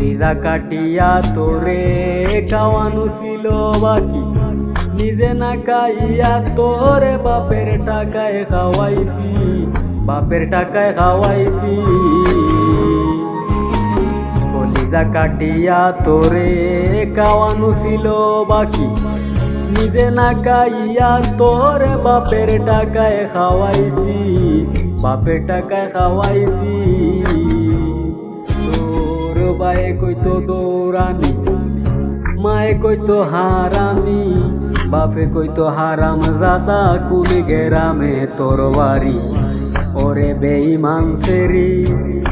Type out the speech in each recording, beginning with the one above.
কলিজা কাটিয়া তোরে খাওয়ানো ছিল বাকি, নিজে না খাইয়া তোরে বাপের টাকায় খাওয়াইছি, বাপের টাকায় খাওয়াইছি। কলিজা কাটিয়া তোরে খাওয়ানো ছিল বাকি, নিজে না খাইয়া তোরে বাপের টাকায় খাওয়াইছি, বাপের টাকায় খাওয়াইছি। তোর বায়ে কইতো দৌড়ানি, মায়ে কইতো হারামি, বাপে কইতো হারাম জাদা, কুল গেরামে তোর বাড়ি। ওরে বেঈমান সেরি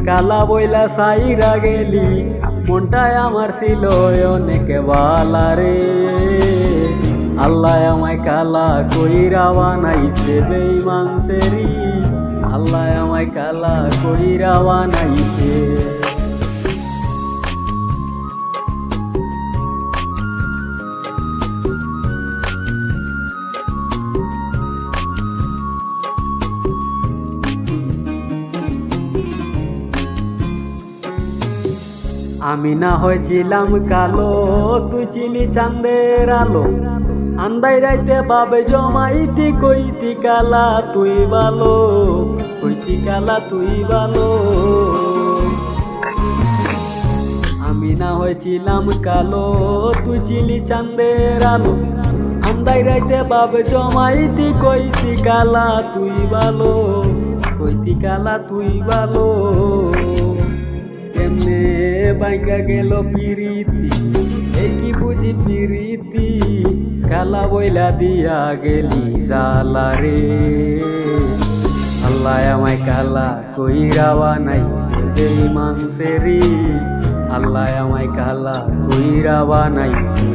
কালা বইলা সাইরা গেলি, মনটায় আমার ছিল অনেক বালা রে। আল্লাহ আমায় কালা কইরা বানাইছে বেঈমান সেরি, আল্লাহ আমায় কালা কইরা বানাইছে। আমি না হয়েছিলাম কালো, তুই ছিলি চাঁদের আলো, আন্দাই রাইতে বাবে জমাইতি কইতি কালা তুই ভালো, কইতি কালা তুই ভালো। আমি না হয়েছিলাম কালো, তুই ছিলি চাঁদের আলো, আন্দাই রাইতে বাবে জমাইতি কইতি কালা তুই ভালো, কইতি কালা তুই ভালো। কেমনে বাইকা গেল পিরিতি, এই কি বুঝি পিরিতি, কালা বইলা দিয়া গেলি জালা রে। আল্লাহ আমায় কালা কইরা বানাইছে বেঈমান সেরি, আল্লাহ আমায় কালা কইরা বানাইছে।